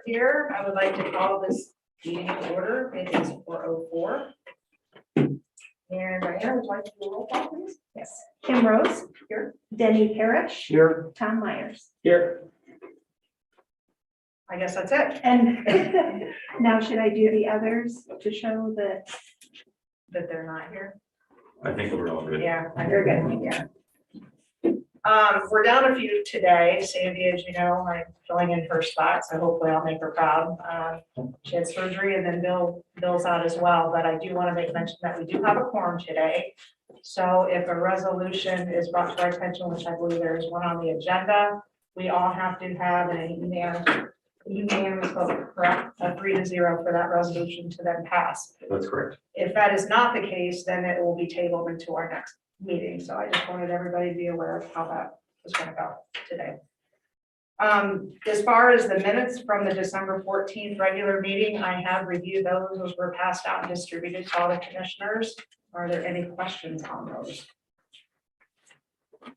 Here, I would like to call this meeting to order. It is 4:04. And Diana, would you like to do a roll call, please? Yes. Kim Rose. Here. Denny Parrish. Here. Tom Myers. Here. I guess that's it. And now should I do the others to show that? That they're not here. I think we're all good. Yeah, you're good. Yeah. We're down a few today. Sandy, as you know, I'm filling in her spot, so hopefully I'll make her proud. She had surgery and then Bill's out as well, but I do want to make mention that we do have a quorum today. So if a resolution is brought to our attention, which I believe there is one on the agenda, we all have to have an unanimous vote, correct? A 3-0 for that resolution to then pass. That's correct. If that is not the case, then it will be tabled into our next meeting. So I just wanted everybody to be aware of how that was going to go today. As far as the minutes from the December 14th regular meeting, I have reviewed those. Those were passed out and distributed to all the commissioners. Are there any questions on those?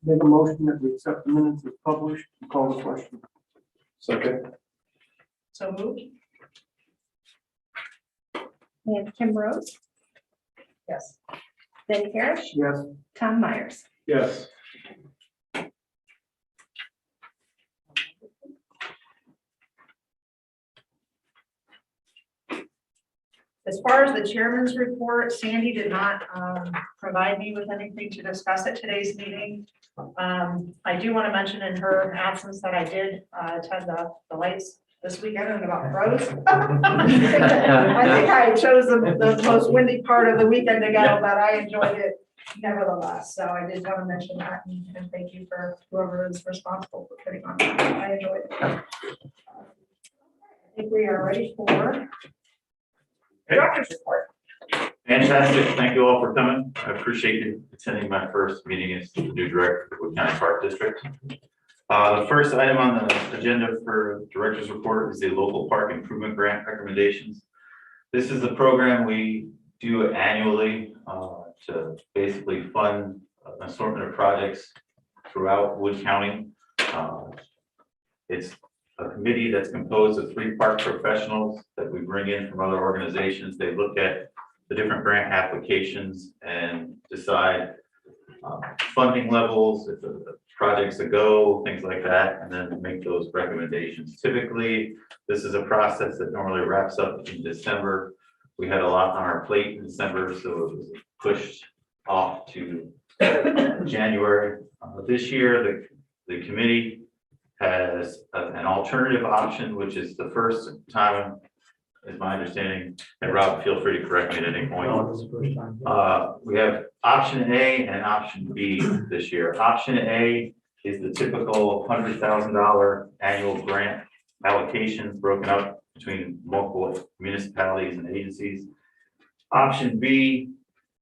Make a motion that we accept the minutes as published and call the question. Second. So moved? And Kim Rose, Yes. Denny Parrish, Yes. Tom Myers. Yes. As far as the chairman's report, Sandy did not provide me with anything to discuss at today's meeting. I do want to mention in her absence that I did attend the lights this weekend and about froze. I think I chose the most windy part of the weekend to go, but I enjoyed it nevertheless. So I did want to mention that and thank you for whoever is responsible for putting on that. I enjoyed it. I think we are ready for director's report. Fantastic. Thank you all for coming. I appreciate you attending my first meeting as the new director of Wood County Park District. The first item on the agenda for director's report is the local park improvement grant recommendations. This is a program we do annually to basically fund an assortment of projects throughout Wood County. It's a committee that's composed of 3 park professionals that we bring in from other organizations. They look at the different grant applications and decide funding levels, if the projects a go, things like that, and then make those recommendations. Typically, this is a process that normally wraps up in December. We had a lot on our plate in December, so it was pushed off to January. This year, the committee has an alternative option, which is the first time, is my understanding, and Rob, feel free to correct me at any point. No, this is the first time. We have option A and option B this year. Option A is the typical $100,000 annual grant allocation broken up between multiple municipalities and agencies. Option B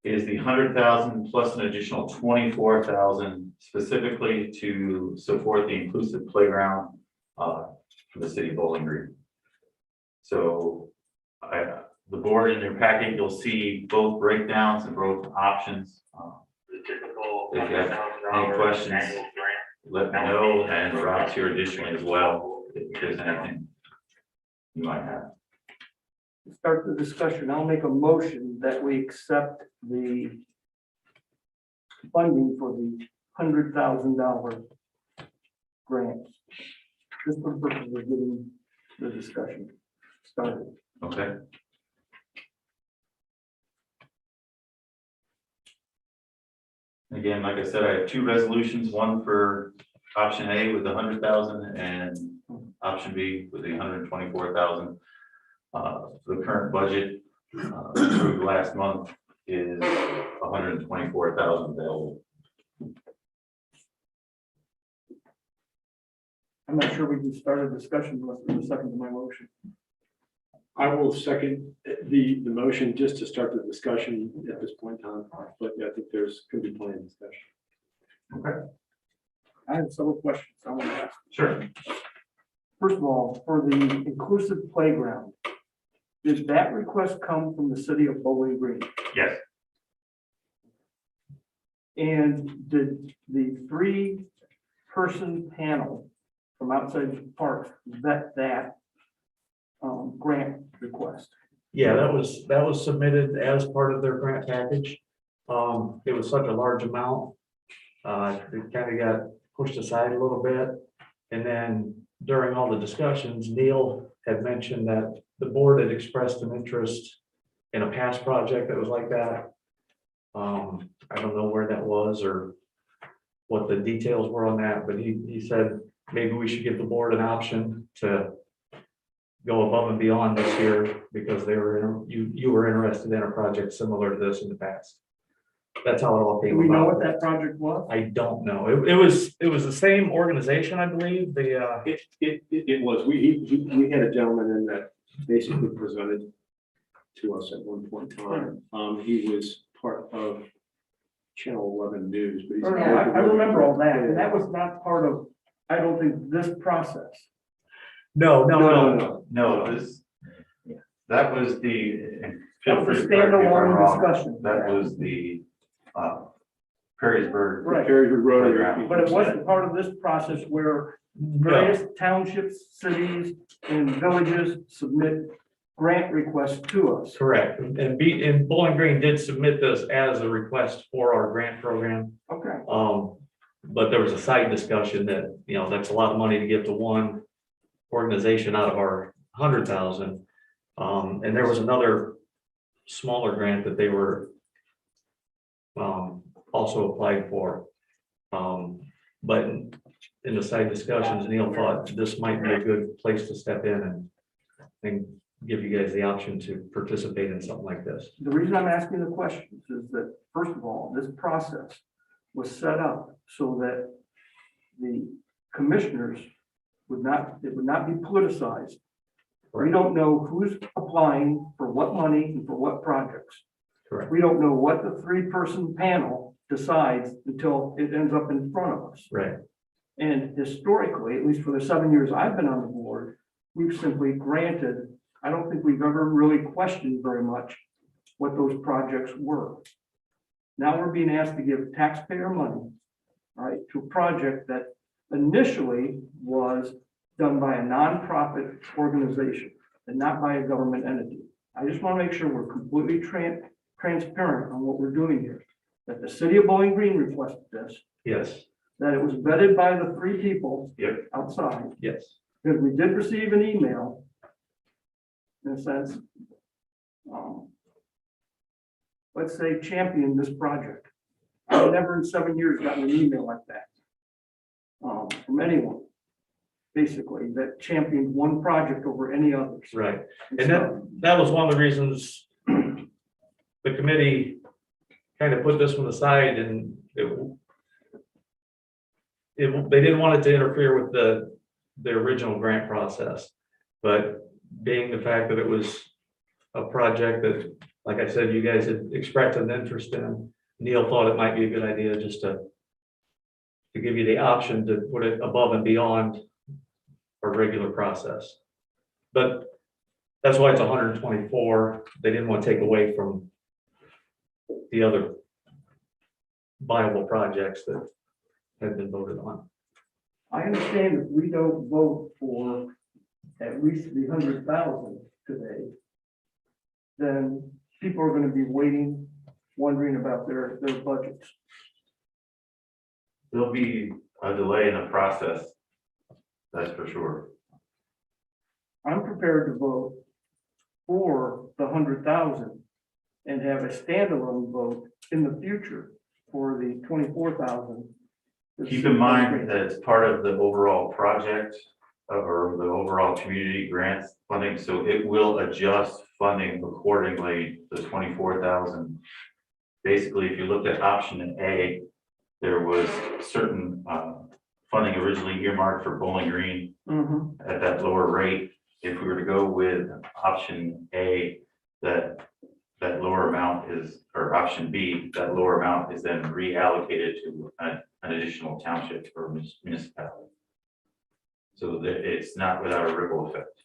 is the $100,000 plus an additional $24,000 specifically to support the inclusive playground for the city of Bowling Green. So the board in their packet, you'll see both breakdowns and both options. If you have any questions, let me know, and Rob's here additionally as well, if there's anything you might have. To start the discussion, I'll make a motion that we accept the funding for the $100,000 grant. Just for the purpose of getting the discussion started. Okay. Again, like I said, I have 2 resolutions, one for option A with the 100,000 and option B with the 124,000. The current budget approved last month is 124,000 available. I'm not sure we can start a discussion unless there's a second to my motion. I will second the motion just to start the discussion at this point in time, but yeah, I think there's going to be plenty of discussion. Okay. I have several questions I want to ask. Sure. First of all, for the inclusive playground, did that request come from the city of Bowling Green? Yes. And did the 3-person panel from outside the park vet that grant request. Yeah, that was submitted as part of their grant package. It was such a large amount. It kind of got pushed aside a little bit. And then during all the discussions, Neil had mentioned that the board had expressed an interest in a past project that was like that. I don't know where that was or what the details were on that, but he said maybe we should give the board an option to go above and beyond this year because you were interested in a project similar to this in the past. That's how it all Do came we know about. what that project was? I don't know. It was the same organization, I believe. It was, we had a gentleman in that basically presented to us at one point in time. He was part of Channel 11 News, but he's. No, I remember all that, and that was not part of, I don't think, this process. No. No, that was the. That was a standalone discussion. That was the, Perrysburg. Right. Perrysburg Rotary. But it wasn't part of this process where various townships, cities, and villages submit grant requests to us. Correct. And Bowling Green did submit this as a request for our grant program. Okay. But there was a side discussion that, that's a lot of money to give to one organization out of our 100,000. And there was another smaller grant that they were also applied for. But in the side discussions, Neil thought this might be a good place to step in and give you guys the option to participate in something like this. The reason I'm asking the questions is that, first of all, this process was set up so that the commissioners it would not be politicized. We don't know who's applying for what money and for what projects. Correct. We don't know what the three-person panel decides until it ends up in front of us. Right. And historically, at least for the 7 years I've been on the board, we've simply granted, I don't think we've ever really questioned very much what those projects were. Now we're being asked to give taxpayer money, right, to a project that initially was done by a nonprofit organization and not by a government entity. I just want to make sure we're completely transparent on what we're doing here. That the city of Bowling Green requested this, Yes. that it was vetted by the three people Yep. outside, Yes. because we did receive an email, in a sense, let's say champion this project. I've never in 7 years gotten an email like that from anyone, basically, that championed one project over any others. Right. And that was one of the reasons the committee kind of put this one aside, and they didn't want it to interfere with the original grant process. But being the fact that it was a project that, like I said, you guys had expressed an interest in, Neil thought it might be a good idea just to give you the option to put it above and beyond our regular process. But that's why it's 124. They didn't want to take away from the other viable projects that have been voted on. I understand if we don't vote for at least the 100,000 today, then people are going to be waiting, wondering about their budgets. There'll be a delay in the process, that's for sure. I'm prepared to vote for the 100,000 and have a standalone vote in the future for the 24,000. Keep in mind that it's part of the overall project or the overall community grants funding, so it will adjust funding accordingly, the 24,000. Basically, if you looked at option A, there was certain funding originally earmarked for Bowling Green at that lower rate. If we were to go with option A, that lower amount is, or option B, that lower amount is then reallocated to an additional township or municipality. So that it's not without a ripple effect.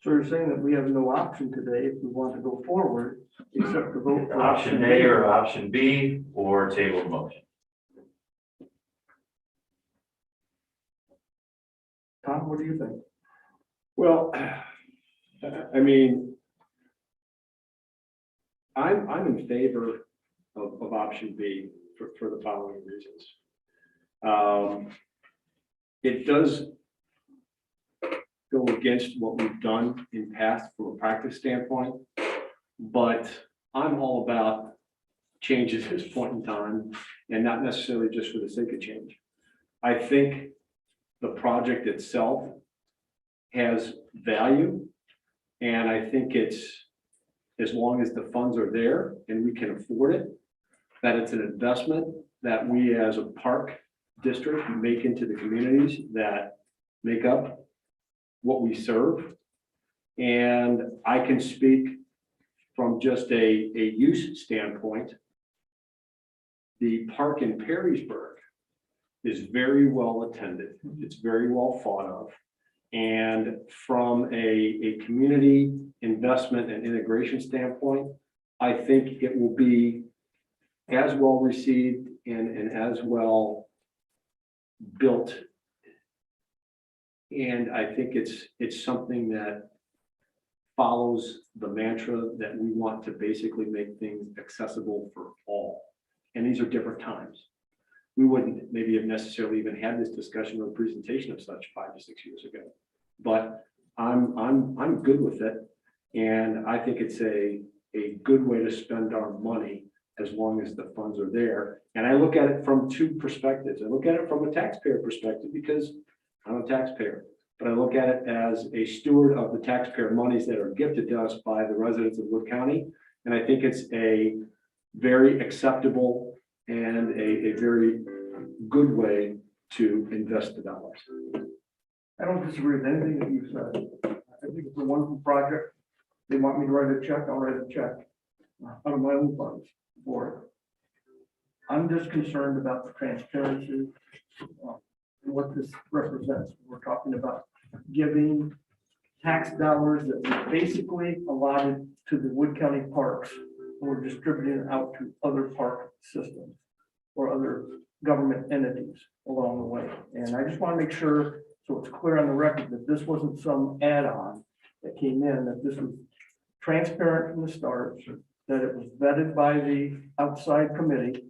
So you're saying that we have no option today if we want to go forward, except to vote for Option A or option B, or table the motion. Tom, what do you think? Well, I mean, I'm in favor of option B for the following reasons. It does go against what we've done in past from a practice standpoint, but I'm all about change at this point in time and not necessarily just for the sake of change. I think the project itself has value, and I think it's, as long as the funds are there and we can afford it, that it's an investment that we as a park district make into the communities that make up what we serve. And I can speak from just a use standpoint. The park in Perrysburg is very well attended. It's very well thought of. And from a community investment and integration standpoint, I think it will be as well received and as well built. And I think it's something that follows the mantra that we want to basically make things accessible for all. And these are different times. We wouldn't maybe have necessarily even had this discussion or presentation of such 5 to 6 years ago. But I'm good with it. And I think it's a good way to spend our money as long as the funds are there. And I look at it from two perspectives. I look at it from a taxpayer perspective because I'm a taxpayer, but I look at it as a steward of the taxpayer monies that are gifted to us by the residents of Wood County. And I think it's a very acceptable and a very good way to invest the dollars. I don't disagree with anything that you said. I think it's a wonderful project. They want me to write a check, I'll write a check out of my own funds for it. I'm just concerned about the transparency and what this represents. We're talking about giving tax dollars that we basically allotted to the Wood County parks, and we're distributing it out to other park systems or other government entities along the way. And I just want to make sure, so it's clear on the record, that this wasn't some add-on that came in, that this was transparent from the start, that it was vetted by the outside committee,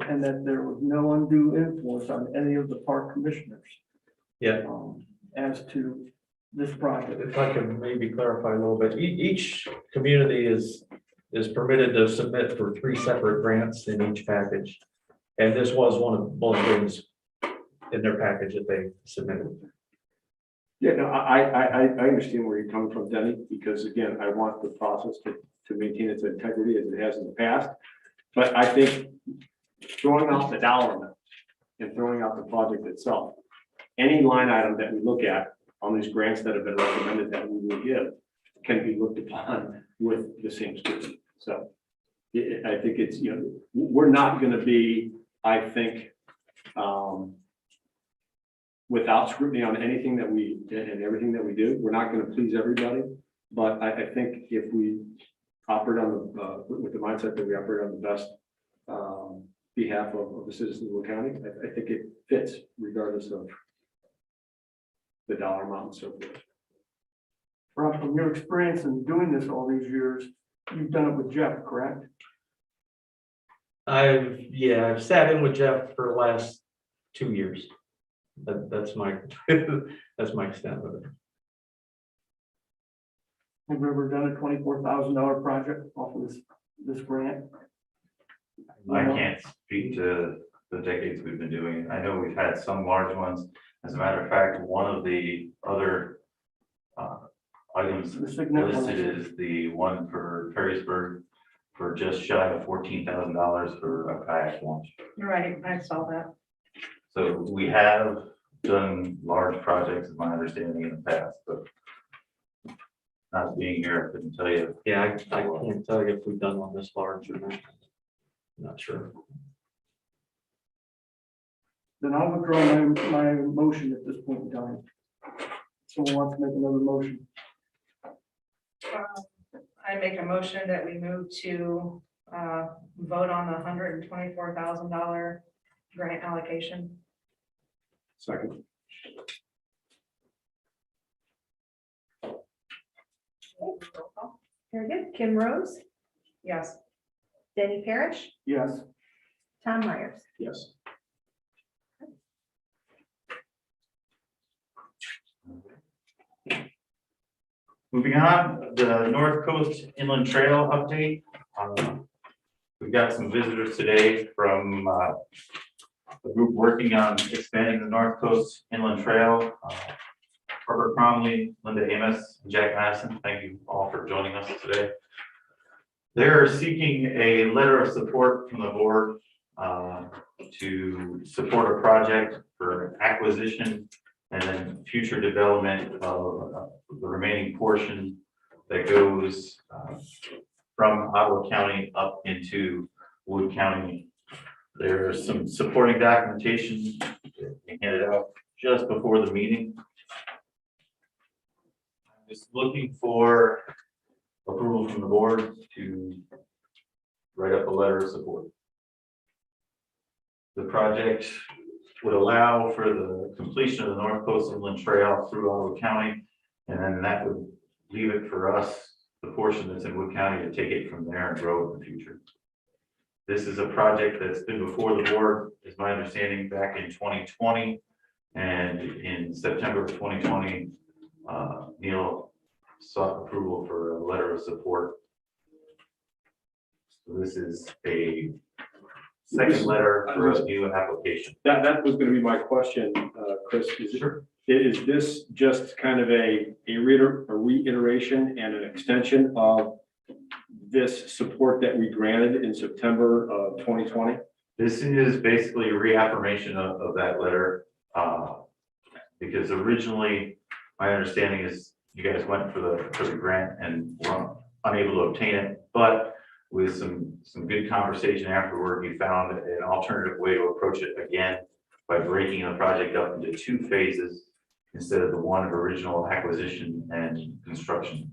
and that there was no undue influence on any of the park commissioners. Yeah. As to this project. If I can maybe clarify a little bit, each community is permitted to submit for 3 separate grants in each package. And this was one of those in their package that they submitted. Yeah, no, I understand where you're coming from, Denny, because again, I want the process to maintain its integrity as it has in the past. But I think throwing out the dollar amount and throwing out the project itself, any line item that we look at on these grants that have been recommended that we will give can be looked upon with the same scrutiny. So I think it's, we're not going to be, I think, without scrutiny on anything that we and everything that we do. We're not going to please everybody, but I think if we operate on the with the mindset that we operate on the best behalf of the citizens of the county, I think it fits regardless of the dollar amount and so forth. Rob, from your experience in doing this all these years, you've done it with Jeff, correct? I've sat in with Jeff for the last 2 years. That's my that's my extent of it. Have you ever done a $24,000 project off of this grant? I can't speak to the decades we've been doing it. I know we've had some large ones. As a matter of fact, one of the other items The significant listed is the one for Perrysburg for just shy of $14,000 for a kayak launch. Right, I saw that. So we have done large projects, is my understanding, in the past, but not being here, I couldn't tell you. Yeah, I can't tell you if we've done one this large or not. Not sure. Then I'll withdraw my motion at this point in time. Someone wants to make another motion. I make a motion that we move to vote on the $124,000 grant allocation. Second. Roll call. Very good. Kim Rose, Yes. Danny Parrish, Yes, Tom Myers. Yes. Moving on, the North Coast Inland Trail update. We've got some visitors today from the group working on expanding the North Coast Inland Trail. Herbert Cromley, Linda Amos, and Jack Madison, thank you all for joining us today. They're seeking a letter of support from the board to support a project for acquisition and then future development of the remaining portion that goes from Ottawa County up into Wood County. There's some supporting documentation that we handed out just before the meeting. I'm just looking for approval from the board to write up a letter of support. The project would allow for the completion of the North Coast Inland Trail through Ottawa County, and then that would leave it for us, the portion that's in Wood County, to take it from there and grow it in the future. This is a project that's been before the board, is my understanding, back in 2020, and in September of 2020, Neil sought approval for a letter of support. So this is a second letter for a new application. That was gonna be my question, Chris. Is this just kind of a reiteration and an extension of this support that we granted in September of 2020? This is basically a reaffirmation of that letter. Because originally, my understanding is you guys went for the grant and were unable to obtain it, but with some good conversation afterward, we found an alternative way to approach it again by breaking the project up into two phases instead of the one of original acquisition and construction.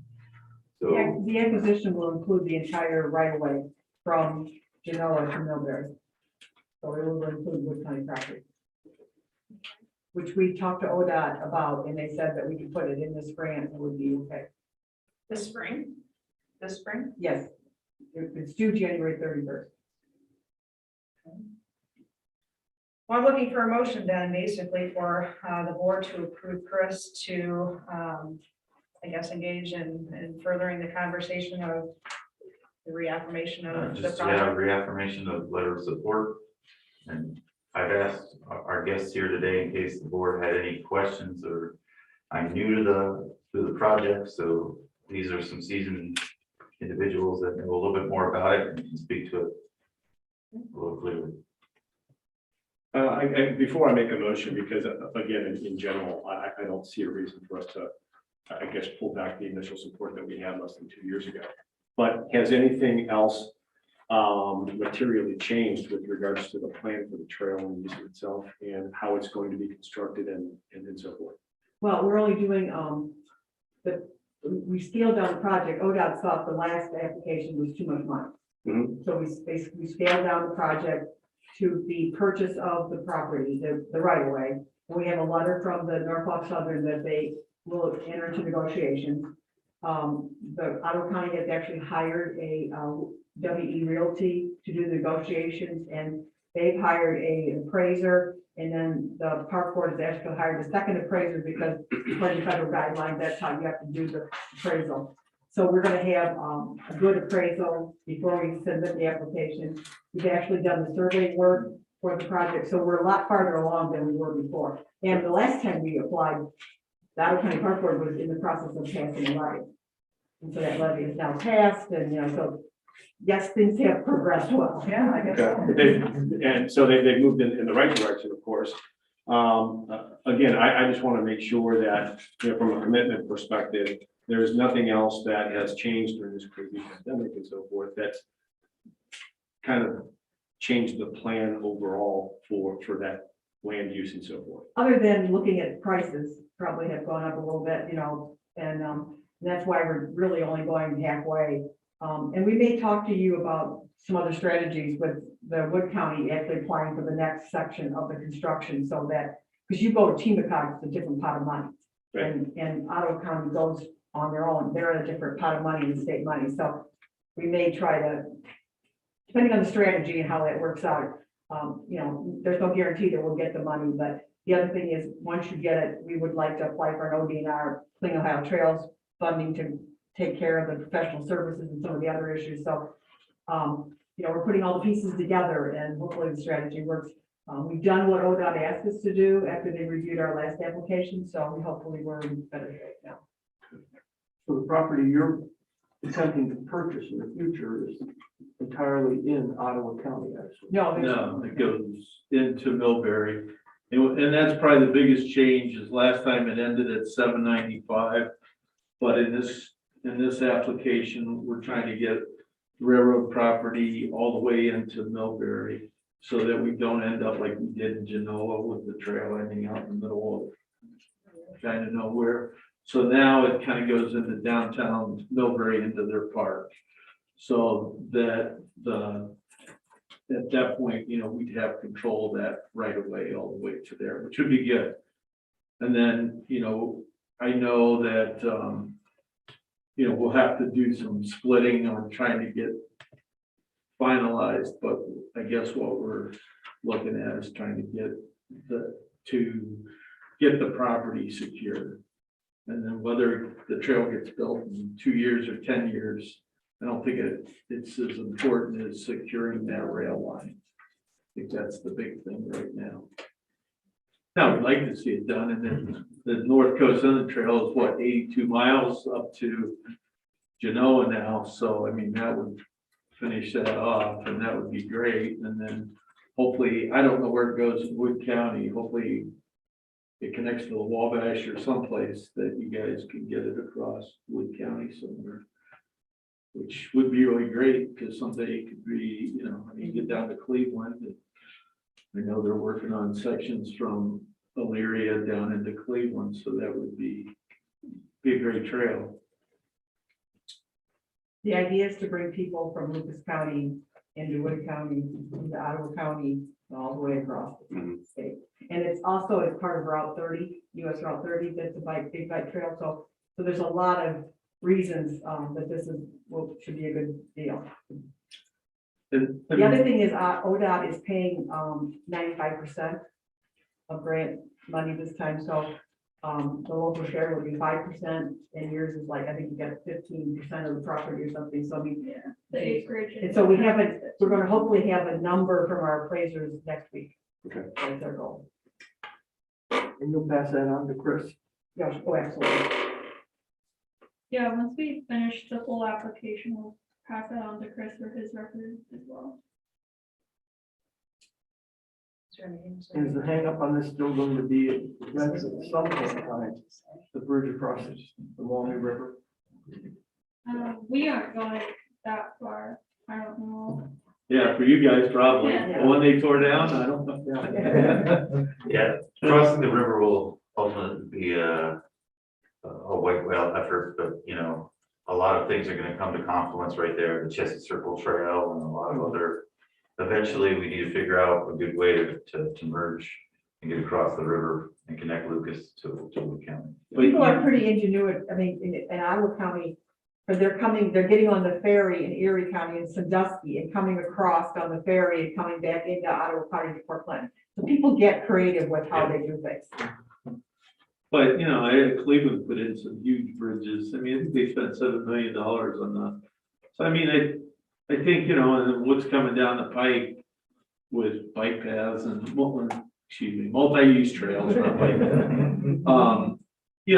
So The acquisition will include the entire right of way from Genoa to Millbury. So it will include Wood County property. Which we talked to ODOT about, and they said that we could put it in this grant, it would be okay. This spring? This spring? Yes, it's due January 31st. Well, I'm looking for a motion then, basically, for the board to approve Chris to, I guess, engage in furthering the conversation of the reaffirmation of the just project. reaffirmation of letter of support. And I've asked our guests here today in case the board had any questions, or I'm new to the project, so these are some seasoned individuals that know a little bit more about it and can speak to it a little clearly. Before I make a motion, because again, in general, I don't see a reason for us to, I guess, pull back the initial support that we had less than 2 years ago. But has anything else materially changed with regards to the plan for the trail and use itself and how it's going to be constructed and so forth? Well, we're only doing, we scaled down the project. ODOT thought the last application was too much money. Mhm. So we basically scaled down the project to the purchase of the property, the right of way. And we have a letter from the Norfolk Southern that they will enter into negotiations. The Ottawa County has actually hired a WE Realty to do the negotiations, and they've hired an appraiser. And then the park board has actually hired a second appraiser because according to federal guidelines, that's how you have to do the appraisal. So we're gonna have a good appraisal before we submit the application. We've actually done the survey work for the project, so we're a lot farther along than we were before. And the last time we applied, the Ottawa County Park Board was in the process of passing a levy. And so that levy is now passed, and so yes, things have progressed well. Yeah, I guess so. And so they've moved in the right direction, of course. Again, I just want to make sure that, from a commitment perspective, there's nothing else that has changed during this crazy pandemic and so forth that's kind of changed the plan overall for that land use and so forth. Other than looking at prices, probably have gone up a little bit, and that's why we're really only going halfway. And we may talk to you about some other strategies with the Wood County actually applying for the next section of the construction, so that, because you go to TMACOG, it's a different pot of money. Right. And Ottawa County goes on their own. They're in a different pot of money than state money, so we may try to, depending on the strategy and how that works out, there's no guarantee that we'll get the money, but the other thing is, once you get it, we would like to apply for an ODNR, Clean Ohio Trails funding to take care of the professional services and some of the other issues, so, we're putting all the pieces together and hopefully the strategy works. We've done what ODOT asked us to do after they reviewed our last application, so we hopefully we're in better shape now. So the property you're attempting to purchase in the future is entirely in Ottawa County, actually. No, it goes into Millbury. And that's probably the biggest change is last time it ended at 795. But in this application, we're trying to get railroad property all the way into Millbury so that we don't end up like we did in Genoa with the trail ending out in the middle of kind of nowhere. So now it kind of goes into downtown Millbury into their park. So that at that point, we'd have control of that right away, all the way to there, which would be good. And then, I know that, we'll have to do some splitting on trying to get finalized, but I guess what we're looking at is trying to get the property secured. And then whether the trail gets built in 2 years or 10 years, I don't think it's as important as securing that rail line. I think that's the big thing right now. Now, we'd like to see it done, and then the North Coast Inland Trail is what, 82 miles up to Genoa now, so I mean, that would finish that off, and that would be great, and then hopefully, I don't know where it goes in Wood County, hopefully it connects to the Wabash or someplace that you guys can get it across Wood County somewhere. Which would be really great, because someday it could be, get down to Cleveland. I know they're working on sections from Elyria down into Cleveland, so that would be a great trail. The idea is to bring people from Lucas County into Wood County, into Ottawa County, all the way across the state. And it's also as part of Route 30, US Route 30, that's a big bike trail. So there's a lot of reasons that this should be a good deal. And The other thing is ODOT is paying 95% of grant money this time, so the local share would be 5%, and yours is like, I think you get 15% of the property or something, so The acreage. and so we're gonna hopefully have a number from our appraisers next week. Okay. That's our goal. And you'll pass that on to Chris. Yes, oh, absolutely. Yeah, once we finish the full application, we'll pass it on to Chris for his record as well. Is the hang up on this still going to be, that's at some point in time, the bridge across the Walney River? We aren't going that far. I don't know. yeah, for you guys, probably. Yeah. The one they tore down, I don't know. Yeah, crossing the river will ultimately be a white whale effort, but a lot of things are gonna come to confluence right there, the Chesed Circle Trail and a lot of other. Eventually, we need to figure out a good way to merge and get across the river and connect Lucas to Wood County. People are pretty ingenuous. I mean, in Ottawa County, but they're getting on the ferry in Erie County in Sandusky and coming across on the ferry and coming back into Ottawa County to Port Clinton. So people get creative with how they do things. But, Cleveland put in some huge bridges. I mean, I think they spent $7 million on that. So, I mean, I think, and what's coming down the pike with bike paths and, multi-use trails, not bike paths.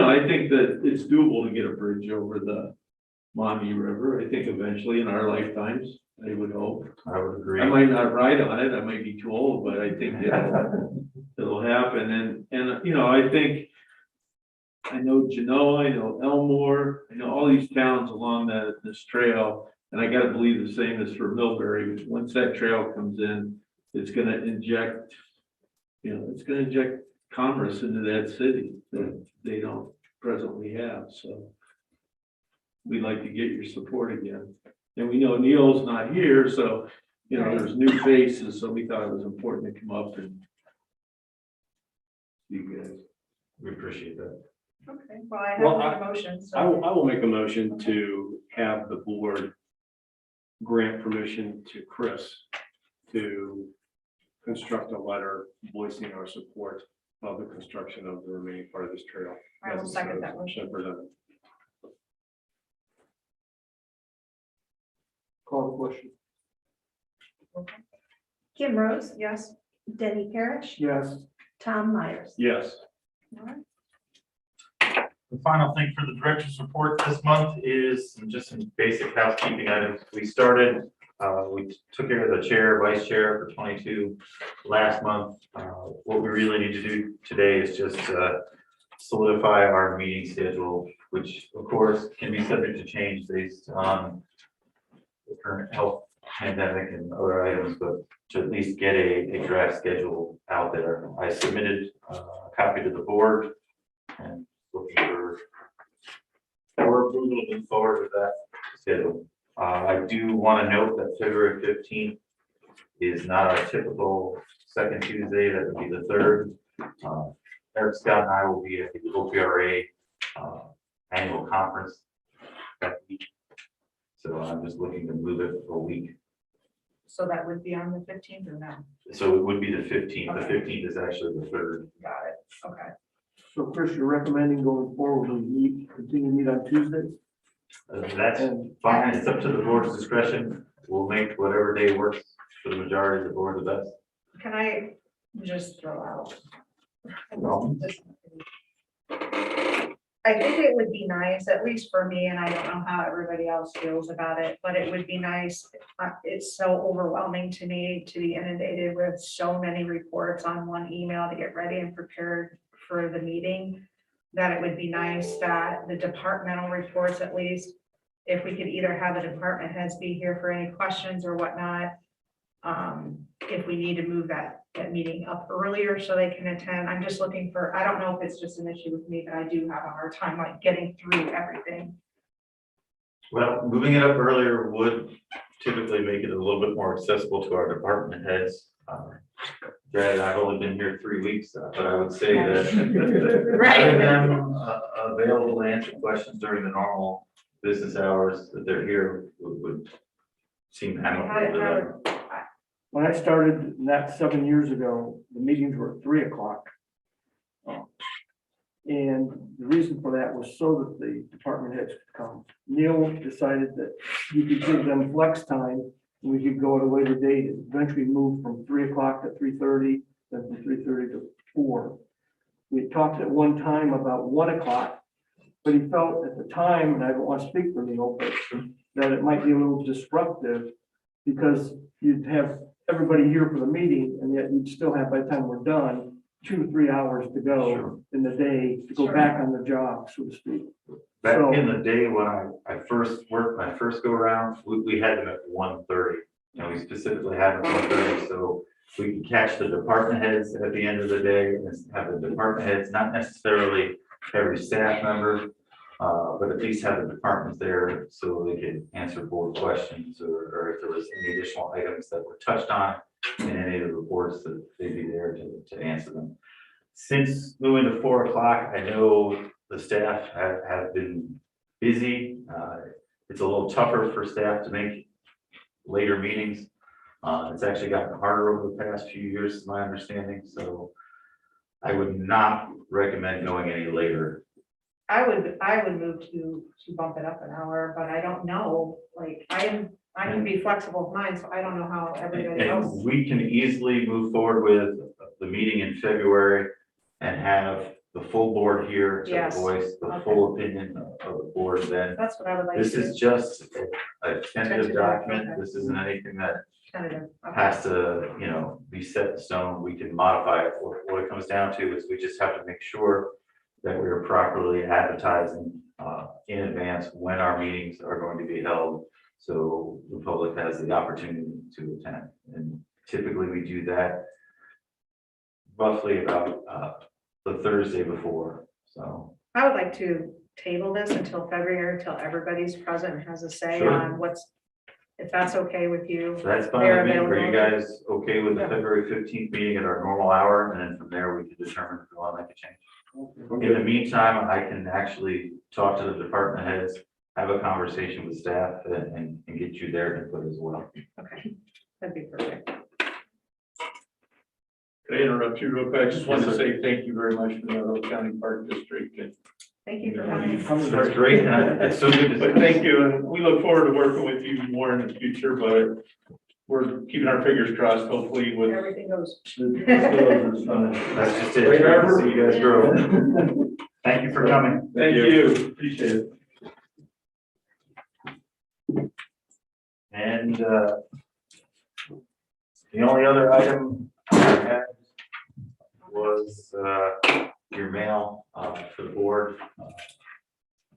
I think that it's doable to get a bridge over the Maumee River. I think eventually in our lifetimes, I would hope. I would agree. I might not ride on it. I might be too old, but I think it'll happen. And I think, I know Genoa, I know Elmore, I know all these towns along this trail, and I gotta believe the same is for Millbury. Once that trail comes in, it's gonna inject, commerce into that city that they don't presently have, so. We'd like to get your support again. And we know Neil's not here, so, there's new faces, so we thought it was important to come up and see you guys. We appreciate that. Okay, well, I have Well, made a motion, I will, so, I will make a motion to have the board grant permission to Chris to construct a letter voicing our support of the construction of the remaining part of this trail. I will second that motion. Presented. Call the question. Kim Rose, Yes. Denny Parrish, Yes. Tom Myers. Yes. All right. The final thing for the director's report this month is just some basic housekeeping items. We took care of the chair, vice chair for 22 last month. What we really need to do today is just solidify our meeting schedule, which of course can be subject to change based on the current health pandemic and other items, but to at least get a draft schedule out there. I submitted a copy to the board and looking for approval to move forward with that schedule. I do want to note that February 15th is not our typical second Tuesday, that would be the 3rd. Eric, Scott, and I will be at the OPRA annual conference that week. So I'm just looking to move it a week. So that would be on the 15th or no? So it would be the 15th. The 15th is actually the 3rd. Got it, okay. So Chris, you're recommending going forward, we continue to meet on Tuesdays? That's And fine. It's up to the board's discretion. We'll make whatever day works for the majority of the board the best. Can I just throw out? No. I think it would be nice, at least for me, and I don't know how everybody else feels about it, but it would be nice. It's so overwhelming to me to be inundated with so many reports on one email to get ready and prepared for the meeting, that it would be nice that the departmental reports, at least, if we could either have the department heads be here for any questions or whatnot. If we need to move that meeting up earlier so they can attend, I'm just looking for, I don't know if it's just an issue with me, but I do have a hard time like getting through everything. Well, moving it up earlier would typically make it a little bit more accessible to our department heads. Granted, I've only been here 3 weeks, but I would say that Right. having them available to answer questions during the normal business hours that they're here would seem amicable to them. when I started, that 7 years ago, the meetings were at 3 o'clock. And the reason for that was so that the department heads could come. Neil decided that you could give them flex time, and we could go at a later date. It eventually moved from 3 o'clock to 3:30, then from 3:30 to 4. We had talked at one time about 1 o'clock, but he felt at the time, and I don't want to speak for Neil, but that it might be a little disruptive because you'd have everybody here for the meeting, and yet you'd still have, by the time we're done, 2 to 3 hours to go Sure. in the day to go Sure. back on the job, so to speak. Back So- in the day when I first worked, my first go around, we had them at 1:30. You know, we specifically had them at 1:30, so we could catch the department heads at the end of the day and have the department heads, not necessarily every staff member, but at least have the departments there so they could answer board questions or if there was any additional items that were touched on in any of the reports, that they'd be there to answer them. Since moving to 4 o'clock, I know the staff have been busy. It's a little tougher for staff to make later meetings. It's actually gotten harder over the past few years, is my understanding, so I would not recommend going any later. I would move to bump it up an hour, but I don't know, like, I can be flexible with mine, so I don't know how everybody else. And we can easily move forward with the meeting in February and have the full board here to Yes. voice the Okay. full opinion of the board then. That's what I would like to This do. is just a tentative Tentative, document. okay. This isn't anything that Tentative, okay. has to, be set in stone. We can modify it. What it comes down to is we just have to make sure that we are properly advertising in advance when our meetings are going to be held, so the public has the opportunity to attend. And typically we do that roughly about the Thursday before, so. I would like to table this until February, until everybody's present and has a say Sure. on if that's okay with you. That's fine They're with me. Are you available. guys okay with the Yeah. February 15th meeting at our normal hour? And then from there, we can determine if we want to make a change. In the meantime, I can actually talk to the department heads, have a conversation with staff and get you their input as well. Okay, that'd be perfect. Can I interrupt you real quick? I just wanted to say thank you very much for the Ottawa County Park District. And Thank you for coming. That's great. And it's so good to but thank you, and we look forward to working with you more in the future, but we're keeping our fingers crossed, hopefully with. Everything goes. That's just it. It's great to see you guys grow. Thank you for coming. Thank you, appreciate it. And the only other item I had was your mail for the board.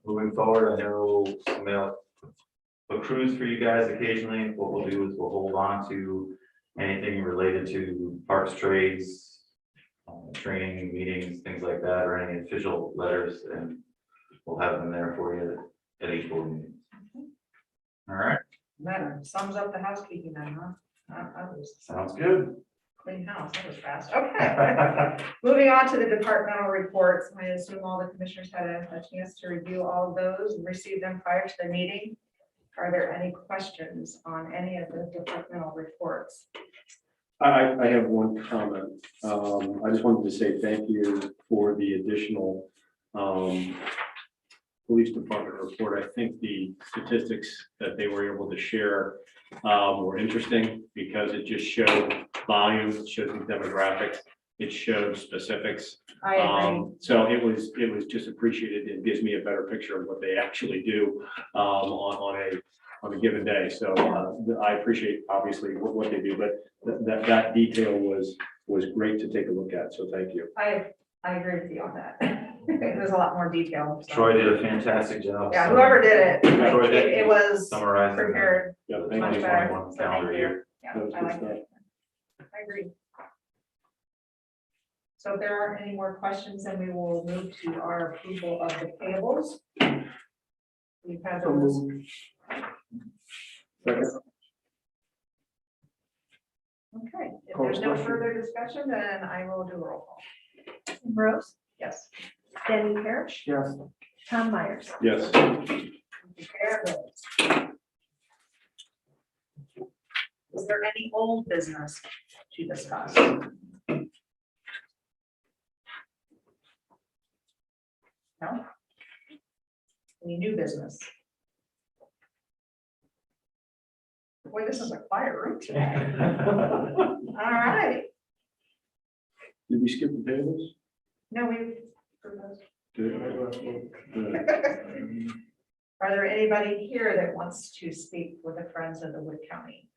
Moving forward, I know some mail accrues for you guys occasionally. What we'll do is we'll hold on to anything related to parks trades, training, meetings, things like that, or any official letters, and we'll have them there for you at each board meeting. All right, That sums up the housekeeping then, huh? That was sounds good. clean house, that was fast. Okay. Moving on to the departmental reports. I assume all the commissioners had a chance to review all of those and receive them prior to the meeting. Are there any questions on any of the departmental reports? I have one comment. I just wanted to say thank you for the additional police department report. I think the statistics that they were able to share were interesting because it just showed volume, it showed the demographics, it showed specifics. I agree. So it was just appreciated. It gives me a better picture of what they actually do on a given day. So I appreciate obviously what they do, but that detail was great to take a look at. So thank you. I agree with you on that. There's a lot more detail. so. Troy did a fantastic job. Yeah, whoever did it, Troy did it was summarizing the prepared Yeah, much thank you. better. 2021 So calendar thank you. year. Yeah, That was I good like stuff. it. I agree. So if there aren't any more questions, then we will move to our approval of the payables. We've had So those. moved. Second. Okay, if Call there's no question. further discussion, then I will do a roll call. Tim Rose, Yes. Danny Parrish, Yes. Tom Myers. Yes. Is there any old business to discuss? No? Any new business? Boy, this is a quiet room today. All right. Did we skip the payables? No, we've. Did- Are there anybody here that wants to speak with the Friends of the Wood County?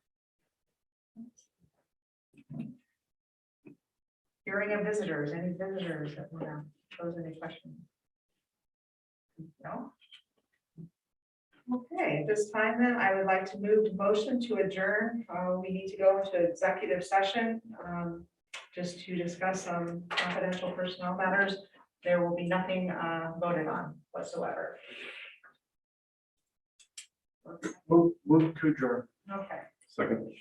Hearing of visitors, any visitors that want to pose any questions? No? Okay, at this time then, I would like to move to motion to adjourn. We need to go into executive session just to discuss some confidential personnel matters. There will be nothing voted on whatsoever. Move to adjourn. Okay. Second.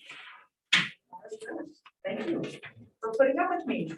Thank you for putting up with me.